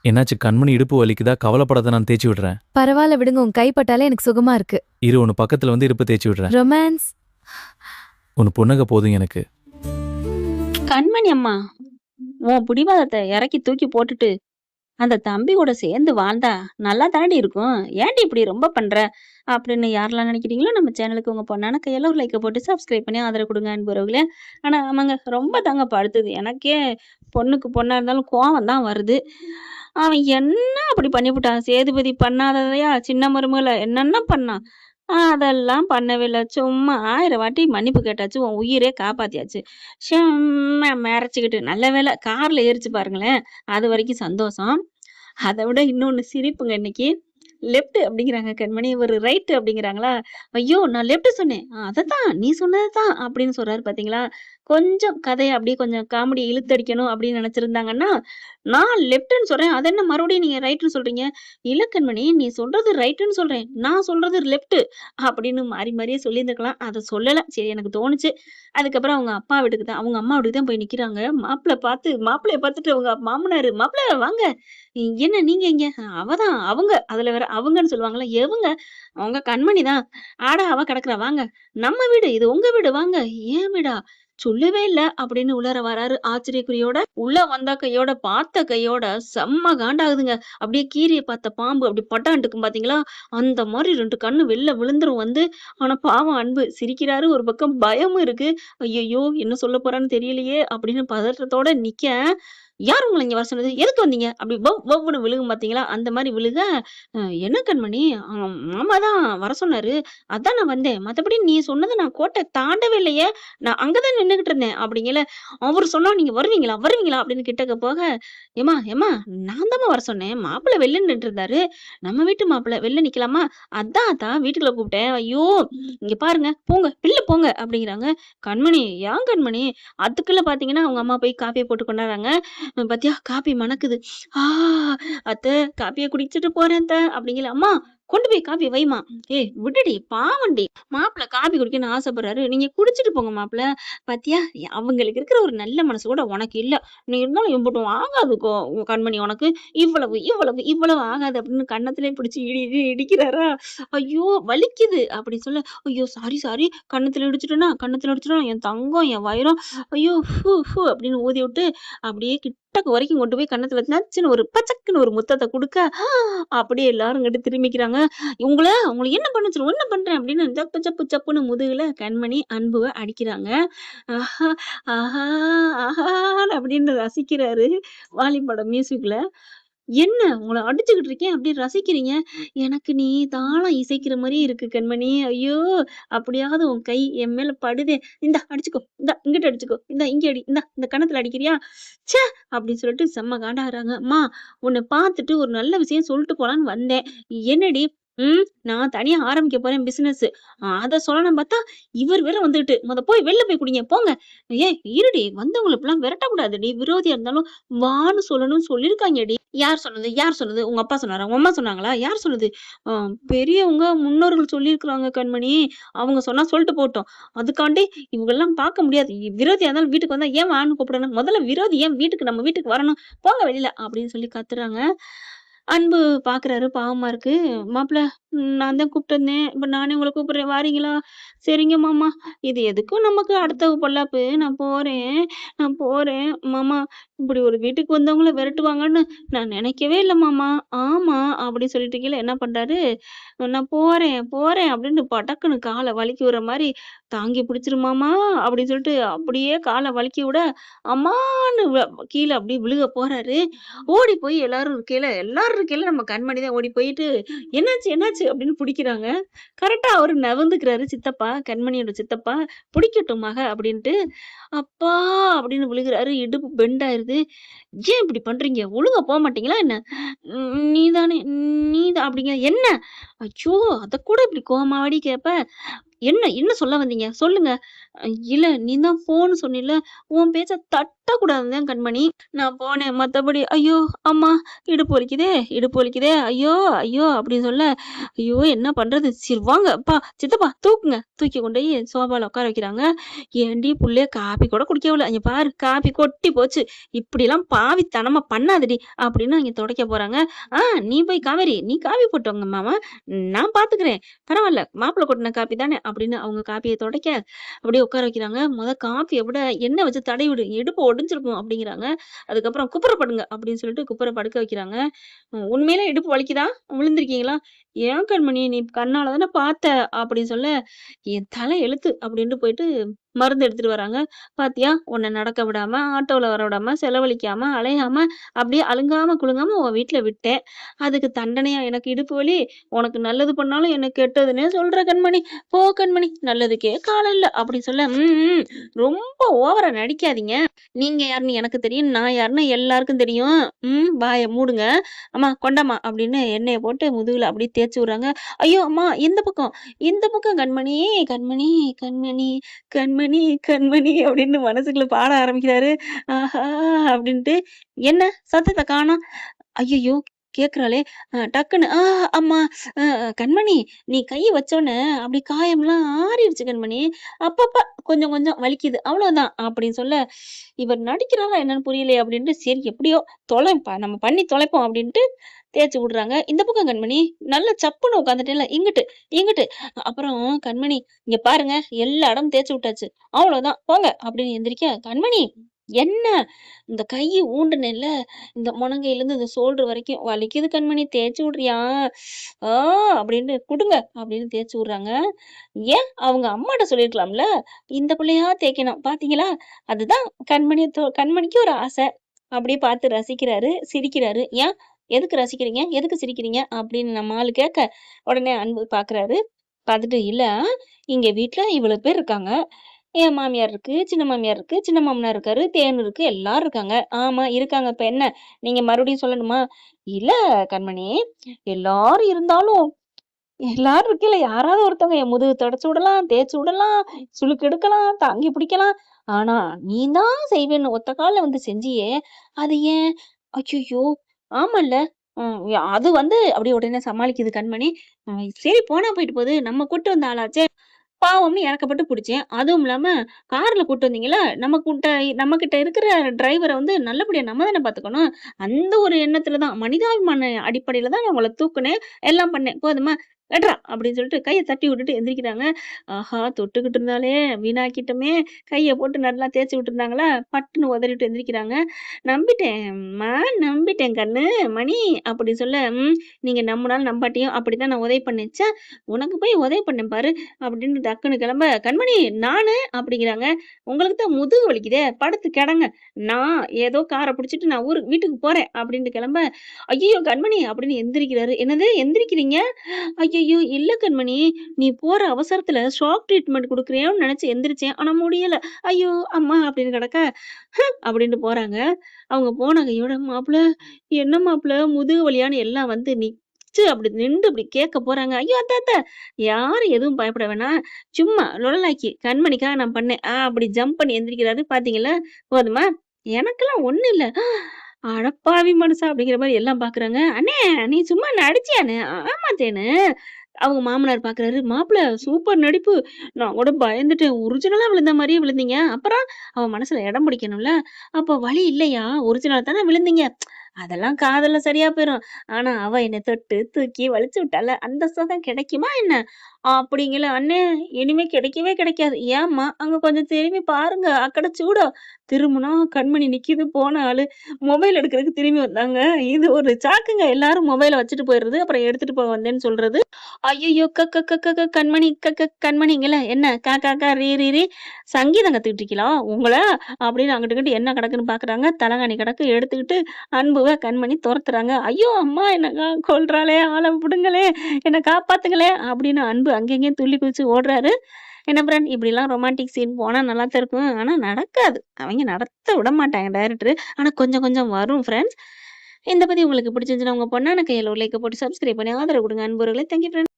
என்னாச்சு கண்மணி இடுப்பு வலிக்குதா? கவலைப்படாத, நான் தேய்ச்சி விடுறேன். பரவாயில்ல விடுங்க, உங்க கைப்பட்டாலே எனக்கு சுகமா இருக்கு. இரு, உன்னு பக்கத்துல வந்து இடுப்பு தேய்ச்சி விடுறேன். ரொமான்ஸ். உன் புன்னகை போதும் எனக்கு. கண்மணி அம்மா, உன் பிடிவாதத்தை இறக்கி தூக்கி போட்டுட்டு அந்த தம்பி கூட சேர்ந்து வாழ்ந்தா நல்லா தாண்டி இருக்கும். ஏன்டி இப்படி ரொம்ப பண்ற அப்படின்னு யாரெல்லாம் நினைக்கிறீங்களோ நம்ம சேனலுக்கு உங்க பொண்ணான கையில ஒரு லைக்கை போட்டு சப்ஸ்கிரைப் பண்ணி ஆதரவு கொடுங்க அன்புறவுகளே. ஆனா ஆமாங்க, ரொம்ப தாங்க படுத்துது எனக்கே. பொண்ணுக்கு பொண்ணா இருந்தாலும் கோவம் தான் வருது. அவன் என்ன அப்படி பண்ணிவிட்டான்? சேதுபதி பண்ணாததையா சின்ன மருமகளை என்னென்ன பண்ணான்? அதெல்லாம் பண்ணவே இல்லை. சும்மா 1000 வாட்டி மன்னிப்பு கேட்டாச்சு, உன் உயிரே காப்பாத்தியாச்சு. சும்மா மிரச்சிக்கிட்டு. நல்ல வேளை கார்ல ஏறிச்சு பாருங்களேன், அது வரைக்கும் சந்தோஷம். அதை விட இன்னொன்னு சிரிப்புங்க இன்னைக்கு. லெஃப்ட் அப்படிங்கிறாங்க கண்மணி, ஒரு ரைட் அப்படிங்கிறாங்களா? ஐயோ நான் லெஃப்ட் சொன்னேன், அதைத்தான் நீ சொன்னதுதான் அப்படின்னு சொல்றாரு பாத்தீங்களா? கொஞ்சம் கதையை அப்படியே கொஞ்சம் காமெடி இழுத்தடிக்கணும் அப்படின்னு நினைச்சிருந்தாங்கன்னா, நான் லெஃப்ட்னு சொல்றேன், அது என்ன மறுபடியும் நீங்க ரைட்னு சொல்றீங்க? இல்ல கண்மணி, நீ சொல்றது ரைட்னு சொல்றேன், நான் சொல்றது லெஃப்ட் அப்படின்னு மாறி மாறியே சொல்லியிருந்துக்கலாம். அதை சொல்லல, சரி எனக்கு தோணுச்சு. அதுக்கப்புறம் அவங்க அப்பா வீட்டுக்கு தான், அவங்க அம்மா வீட்டுக்கு தான் போய் நிக்கிறாங்க. மாப்பிள்ளைய பார்த்துட்டு அவங்க மாமனாரு, மாப்பிள்ளை வாங்க. என்ன நீங்க இங்க? அவதான் அவங்க, அதுல வேற அவங்கன்னு சொல்லுவாங்கல்ல, எவங்க? அவங்க கண்மணி தான். ஆட அவ கிடக்குறா, வாங்க நம்ம வீடு இது, உங்க வீடு வாங்க. ஏன் வீடா? சொல்லவே இல்ல அப்படின்னு உள்ளார வராரு ஆச்சரியக்குறியோட. உள்ள வந்தா கையோட, பார்த்த கையோட செம்ம காண்டாகுதுங்க. அப்படியே கீரிய பார்த்த பாம்பு அப்படி பட்டாண்டுக்கும் பாத்தீங்களா, அந்த மாதிரி 2 கண்ணு வெளில விழுந்துரும் வந்து. ஆனா பாவம் அன்பு சிரிக்கிறாரு, ஒரு பக்கம் பயமும் இருக்கு. ஐயையோ என்ன சொல்ல போறான்னு தெரியலையே அப்படின்னு பதற்றத்தோட நிக்க, யார் உங்கள இங்க வர சொன்னது? எதுக்கு வந்தீங்க? அப்படி வவ்வுன்னு விழுகும் பாத்தீங்களா, அந்த மாரி விழுக, என்ன கண்மணி, மாமா தான் வர சொன்னாரு. அதான் நான் வந்தேன். மத்தபடி நீ சொன்னது நான் கோட்ட தாண்டவே இல்லையே. நான் அங்க தான் நின்னுகிட்டு இருந்தேன் அப்படிங்கல. அவரு சொன்னா நீங்க வருவீங்களா? வருவீங்களா? அப்படின்னு கிட்டக்க போக, ஏம்மா ஏம்மா நான் தாம்மா வர சொன்னேன். மாப்பிள்ளை வெளில நின்னுட்டு இருந்தாரு. நம்ம வீட்டு மாப்பிள்ளை வெளில நிக்கலாமா? அதான் அதான் வீட்டுக்குள்ள கூப்பிட்டேன். ஐயோ! இங்க பாருங்க, போங்க வெளில போங்க அப்படிங்கிறாங்க. கண்மணி, ஏன் கண்மணி? அதுக்குள்ள பாத்தீங்கன்னா அவங்க அம்மா போய் காஃபிய போட்டு கொண்டாடுறாங்க. பாத்தியா காப்பி மணக்குது. ஆ அத்தை, காப்பிய குடிச்சிட்டு போறேன் அத்தை அப்படிங்கல. அம்மா கொண்டு போய் காப்பி வைமா. ஏய் விடுடி, பாவண்டி. மாப்பிள்ளை காப்பி குடிக்கணும்னு ஆசைப்படுறாரு, நீங்க குடிச்சிட்டு போங்க மாப்பிள்ளை. பாத்தியா, அவங்களுக்கு இருக்கிற ஒரு நல்ல மனசு கூட உனக்கு இல்ல. நீ இருந்தாலும் இம்புட்டும் ஆகாதுக்கோ கண்மணி உனக்கு. இவ்வளவு இவ்வளவு இவ்வளவு ஆகாது அப்படின்னு கன்னத்திலே பிடிச்சி இடி இடி இடிக்கிறாரா? ஐயோ வலிக்குது அப்படி சொல்ல, ஐயோ சாரி சாரி, கன்னத்துல இடிச்சிட்டோம் என் தங்கம் என் வைரம். ஐயோ ஃபு ஃபு அப்படின்னு ஊதி விட்டு அப்படியே கிட்டக்கு வரைக்கும் கொண்டு போய் கன்னத்துல நச்சுன்னு ஒரு பச்சக்குன்னு ஒரு முத்தத்தை கொடுக்க, அப்படியே எல்லாரும் இங்கிட்டு திரும்பிக்கிறாங்க. உங்களை உங்களை என்ன பண்ணுச்சு, என்ன பண்றேன் அப்படின்னு சப்பு சப்பு சப்புன்னு முதுகுல கண்மணி அன்புவை அடிக்கிறாங்க. ஆஹா ஆஹா ஆஹான்னு அப்படின்னு ரசிக்கிறாரு வாலிபட மியூசிக்ல. என்ன உங்கள அடிச்சுக்கிட்டு இருக்கேன் அப்படி ரசிக்கிறீங்க? எனக்கு நீ தாளம் இசைக்கிற மாரியே இருக்கு கண்மணி. ஐயோ! அப்படியாவது உன் கை என் மேல படுதே. இந்தா அடிச்சுக்கோ. இந்தா இங்கிட்டு அடிச்சுக்கோ. இந்தா இங்க அடி. இந்தா இந்த கன்னத்துல அடிக்கிறியா? ச்சே! அப்படின்னு சொல்லிட்டு செம்ம காண்டாகுறாங்க. அம்மா உன்ன பார்த்துட்டு ஒரு நல்ல விஷயம் சொல்லிட்டு போலான்னு வந்தேன். என்னடி? நான் தனியா ஆரம்பிக்க போறேன் பிசினஸ். அத சொல்லணும் பார்த்தா, இவர் வேற வந்துகிட்டு, போய் வெளில போய் குடிங்க போங்க. ஏய் இருடி, வந்தவங்கள இப்படிலாம் விரட்டக்கூடாதுடி. விரோதியா இருந்தாலும் வான்னு சொல்லணும்னு சொல்லியிருக்காங்கடி. யார் சொன்னது? யார் சொன்னது? உங்க அப்பா சொன்னாரா? உங்க அம்மா சொன்னாங்களா? யார் சொன்னது? அ பெரியவங்க முன்னோர்கள் சொல்லியிருக்கிறாங்க கண்மணி. அவங்க சொன்னா சொல்லிட்டு போட்டும். அதுக்காண்டி இவங்கலாம் பார்க்க முடியாது. விரோதியா இருந்தாலும் வீட்டுக்கு வந்தா ஏன் வான்னு கூப்பிடணும்? முதல்ல விரோதி ஏன் வீட்டுக்கு நம்ம வீட்டுக்கு வரணும்? போங்க வெளில அப்படின்னு சொல்லி கத்துறாங்க. அன்பு பார்க்குறாரு, பாவமா இருக்கு. மாப்பிள நான் தான் கூப்பிட்டு வந்தேன். இப்ப நானே உங்கள கூப்பிடுறேன் வாரீங்களா? சரிங்க மாமா. இது எதுக்கும் நமக்கு அடுத்த பொல்லாப்பு. நான் போறேன். மாமா இப்படி ஒரு வீட்டுக்கு வந்தவங்கள விரட்டுவாங்கன்னு நான் நினைக்கவே இல்ல மாமா. ஆமா அப்படி சொல்லிட்டு கீழ என்ன பண்றாரு, நான் போறேன் அப்படின்னு படக்குன்னு கால வலிக்கி விடுற மாரி, தாங்கி பிடிச்சிரு மாமா அப்படின்னு சொல்லிட்டு அப்படியே கால வலிக்கி விட, அம்மான்னு கீழ அப்படியே விழுக போறாரு. ஓடி போய் எல்லாரும் இருக்கையில நம்ம கண்மணி தான் ஓடி போயிட்டு, "என்னாச்சு? என்னாச்சு?" அப்படின்னு புடிக்கிறாங்க. கரெக்ட்டா அவரு நவுந்துக்கிறாரு சித்தப்பா, கண்மணியோட சித்தப்பா. "புடிக்கட்டும் மக" அப்படின்ட்டு. "அப்பா!" அப்படின்னு விழுகுறாரு. இடுப்பு பெண்ட் ஆயிருது. "ஏன் இப்படி பண்றீங்க? ஒழுங்கா போமாட்டீங்களா என்ன?" "நீதானே நீதான்" அப்படிங்க. "என்ன?" அச்சோ! அதக்கூட இப்படி கோவமாவாடி கேட்ப? என்ன என்ன சொல்ல வந்தீங்க? சொல்லுங்க. இல்ல நீ தான் போன்னு சொன்னீல்ல, உன் பேச்ச கொட்டக்கூடாதுன்னு தான் கண்மணி நான் போனேன். மத்தபடி ஐயோ! அம்மா இடுப்பு வலிக்குதே, இடுப்பு வலிக்குதே, ஐயோ! ஐயோ! அப்படின்னு சொல்ல, ஐயோ! என்ன பண்றது? சரி வாங்க அப்பா, சித்தப்பா தூக்குங்க. தூக்கி கொண்டு போய் சோஃபால உட்கார வைக்கிறாங்க. ஏன்டி புள்ளைய காப்பி கூட குடிக்க விடல. இங்க பாரு காப்பி கொட்டி போச்சு. இப்படிலாம் பாவித்தனமா பண்ணாதடி அப்படின்னு அங்க துடைக்க போறாங்க. ஆ நீ போய் காவேரி, நீ காப்பி போட்டு வாங்க மாமா. நான் பாத்துக்கிறேன். பரவால்ல. மாப்பிள கொட்டுன காப்பி தானே அப்படின்னு அவங்க காப்பிய துடைக்க, அப்படியே உட்கார வைக்கிறாங்க. காப்பிய விட எண்ணெய் வச்சு தடவி விடு. இடுப்பு ஒடிஞ்சிருக்கும் அப்படிங்கிறாங்க. அதுக்கப்புறம் குப்புற படுங்க அப்படின்னு சொல்லிட்டு குப்புற படுக்க வைக்கிறாங்க. உண்மையிலே இடுப்பு வலிக்குதா? விழுந்திருக்கீங்களா? ஏன் கண்மணி நீ கண்ணால தானே பார்த்த அப்படின்னு சொல்ல, என் தலை எழுத்து அப்படின்ட்டு போயிட்டு மருந்து எடுத்துட்டு வராங்க. பாத்தியா உன்னை நடக்க விடாம, ஆட்டோல வர விடாம, செலவழிக்காம, அலையாம, அப்படியே அலுங்காம குலுங்காம உன் வீட்ல விட்டேன். அதுக்கு தண்டனையா எனக்கு இடுப்பு வலி? உனக்கு நல்லது பண்ணாலும் என்ன கெட்டதுன்னே சொல்ற கண்மணி. போ கண்மணி நல்லதுக்கே காலம் இல்ல அப்படி சொல்ல, ரொம்ப ஓவரா நடிக்காதீங்க. நீங்க யாருன்னு எனக்கு தெரியும். நான் யாருன்னு எல்லாருக்கும் தெரியும். வாய மூடுங்க. அம்மா கொண்டாம்மா அப்படின்னு எண்ணெய போட்டு முதுகுல அப்படியே தேய்ச்சு விடுறாங்க. ஐயோ அம்மா இந்த பக்கம், இந்த பக்கம் கண்மணி, கண்மணி, கண்மணி, கண்மணி, கண்மணி அப்படின்னு மனசுக்குள்ள பாட ஆரம்பிக்கிறாரு. ஆஹா! அப்படின்ட்டு என்ன சத்தத்த காணோம். ஐயையோ! கேட்குறாளே! டக்குன்னு அம்மா கண்மணி நீ கைய வச்சோனே அப்படி காயம்லாம் ஆறிடுச்சு கண்மணி. அப்பப்ப கொஞ்சம் கொஞ்சம் வலிக்குது. அவ்வளோதான் அப்படின்னு சொல்ல, இவர் நடிக்கிறாரா என்னன்னு புரியலையே அப்படின்ட்டு, சரி எப்படியோ நம்ம பண்ணி தொலைப்போம் அப்படின்ட்டு தேய்ச்சு விடுறாங்க. இந்த பக்கம் கண்மணி நல்லா சப்புன்னு உட்காந்துட்டேன்ல இங்கிட்டு, இங்கிட்டு. அப்புறம் கண்மணி இங்க பாருங்க எல்லா இடமும் தேய்ச்சு விட்டாச்சு. அவ்வளோதான் போங்க அப்படின்னு எந்திரிக்க, கண்மணி என்ன இந்த கை ஊண்டுனேன்ல இந்த முழங்கையிலேருந்து இந்த ஷோல்டர் வரைக்கும் வலிக்குது கண்மணி தேய்ச்சு விடுறியா? ஆ அப்படின்னு குடுங்க அப்படின்னு தேய்ச்சு விடுறாங்க. ஏன் அவங்க அம்மாட்ட சொல்லியிருக்கலாம்ல. இந்த பிள்ளையா தேய்க்கணும் பாத்தீங்களா? அதுதான் கண்மணிக்கு ஒரு ஆசை. அப்படியே பார்த்து ரசிக்கிறாரு, சிரிக்கிறாரு. ஏன் எதுக்கு ரசிக்கிறீங்க? எதுக்கு சிரிக்கிறீங்க? அப்படின்னு நம்ம ஆளு கேட்க, உடனே அன்பு பார்க்குறாரு. பார்த்துட்டு, இல்ல இங்க வீட்ல இவ்வளவு பேர் இருக்காங்க. என் மாமியார் இருக்கு, சின்ன மாமியார் இருக்கு, சின்ன மாமனார் இருக்காரு, தேனு இருக்கு, எல்லாரும் இருக்காங்க. ஆமா இருக்காங்க. இப்ப என்ன? நீங்க மறுபடியும் சொல்லணுமா? இல்ல கண்மணி, எல்லாரும் இருந்தாலும் எல்லாரும் இருக்கையில யாராவது ஒருத்தவங்க என் முதுகு தொடச்சு விடலாம், தேய்ச்சு விடலாம், சுளுக்கு எடுக்கலாம், தாங்கி பிடிக்கலாம். ஆனா நீ தான் செய்வேன்னு ஒத்த கால்ல வந்து செஞ்சியே, அது ஏன்? அய்யய்யோ! ஆமால்ல. அது வந்து அப்படியே உடனே சமாளிக்குது கண்மணி. சரி போனா போயிட்டு போகுது. நம்ம கூட்டு வந்த ஆளாச்சே. பாவம்னு இறக்கப்பட்டு புடிச்சேன். அதுவும் இல்லாம கார்ல கூட்டு வந்தீங்கல்ல, நம்மகிட்ட இருக்கிற டிரைவர வந்து நல்லபடியா நம்ம தானே பார்த்துக்கணும். அந்த ஒரு எண்ணத்துல தான், மனிதாபிமான அடிப்படையில தான் நான் உங்கள தூக்குனேன். எல்லாம் பண்ணேன். போதுமா? எட்றா அப்படின்னு சொல்லிட்டு கைய தட்டி விட்டுட்டு எந்திரிக்கிறாங்க. ஆஹா! தொட்டுக்கிட்டு இருந்தாலே வீணாக்கிட்டோமே! கைய போட்டு நல்லா தேய்ச்சு விட்டுருந்தாங்களா, பட்டுன்னு உதறிட்டு எந்திரிக்கிறாங்க. நம்பிட்டேன்ம்மா, நம்பிட்டேன் கண்ணு, மணி அப்படின்னு சொல்ல, நீங்க நம்புனாலும் நம்பாட்டியும் அப்படித்தான் நான் உதவி பண்ணேன். ச்சே! உனக்கு போய் உதவி பண்ணேன் பாரு அப்படின்னு டக்குன்னு கிளம்ப, கண்மணி நானு அப்படிங்கிறாங்க. உங்களுக்கு தான் முதுகு வலிக்குதே படுத்து கிடங்க. நான் ஏதோ கார புடிச்சிட்டு நான் வீட்டுக்கு போறேன் அப்படின்ட்டு கிளம்ப, ஐயையோ கண்மணி அப்படின்னு எந்திரிக்கிறாரு. என்னது எந்திரிக்கிறீங்க? ஐயையோ இல்ல கண்மணி, நீ போற அவசரத்துல ஷாக் ட்ரீட்மெண்ட் குடுக்குறியோன்னு நினைச்சு எந்திரிச்சேன். ஆனா முடியல. ஐயோ அம்மா அப்படின்னு கிடக்க, அப்படின்ட்டு போறாங்க. அவங்க போன கையோட, மாப்பிள என்ன மாப்பிள முதுகு வலியான்னு எல்லாம் வந்து அப்படி நின்று இப்படி கேட்க போறாங்க. ஐயோ அத்த அத்த யாரும் எதுவும் பயப்பட வேணாம். சும்மா லொடலாக்கி கண்மணிக்காக நான் பண்ணேன். அப்படி ஜம்ப் பண்ணி எந்திரிக்கிறாரு. பாத்தீங்களா? போதுமா? எனக்கெல்லாம் ஒண்ணும் இல்ல. அடப்பாவி மனுஷா அப்படிங்கிற மாரி எல்லாம் பாக்குறாங்க. அண்ணே நீ சும்மா நடிச்சியாண்ணே? ஆமா தேனு. அவங்க மாமனார் பாக்குறாரு. மாப்பிள சூப்பர் நடிப்பு. நான் கூட பயந்துட்டேன். ஒரிஜினலா விழுந்த மாரியே விழுந்தீங்க. அப்புறம் அவன் மனசுல இடம் பிடிக்கணும்ல. அப்ப வலி இல்லையா? ஒரிஜினலா தானே விழுந்தீங்க. அதெல்லாம் காதல்ல சரியா போயிரும். ஆனா அவ என்ன தொட்டு, தூக்கி வலிச்சு விட்டால, அந்த சுகம் கிடைக்குமா என்ன? அப்படிங்கல. அண்ணே இனிமே கிடைக்கவே கிடைக்காது. ஏம்மா? அங்க கொஞ்சம் திரும்பி பாருங்க. அக்கட சூடோ. திரும்புனா கண்மணி நிக்குது போன ஆளு. மொபைல் எடுக்கிறதுக்கு திரும்பி வந்தாங்க. இது ஒரு சாக்குங்க. எல்லாரும் மொபைல வச்சுட்டு போயிறது. அப்புறம் எடுத்துட்டு போக வந்தேன்னு சொல்றது. ஐயய்யோ! க க க க க கண்மணி கண்மணிங்கல்ல. என்ன க க க ரீ ரீ ரீ சங்கீதம் கத்துக்கிட்டு இருக்கீங்களா? உங்கள அப்படின்னு அங்கிட்டு இங்கிட்டு என்ன கிடக்குன்னு பாக்குறாங்க. தலகாணி கிடக்கு எடுத்துக்கிட்டு அன்புவ கண்மணி துரத்துறாங்க. ஐயோ! அம்மா என்ன கொல்றாளே! ஆள விடுங்களே! என்ன காப்பாத்துங்களே! அப்படின்னு அன்பு அங்கங்கேயும் துள்ளி குதிச்சு ஓடுறாரு. என்ன ஃப்ரெண்ட் இப்படிலாம் ரொமான்டிக் சீன் போனா நல்லாத்தான் இருக்கும். ஆனா நடக்காது. அவைங்க நடத்த விடமாட்டாங்க டைரக்டரு. ஆனா கொஞ்சம் கொஞ்சம் வரும் ஃப்ரெண்ட்ஸ். இந்த பதிவு உங்களுக்கு பிடிச்சிருந்துச்சுன்னா உங்க பொண்ணான கையில ஒரு லைக்க போட்டு சப்ஸ்கிரைப் பண்ணி ஆதரவு கொடுங்க அன்புறவுகளே. Thank you friends.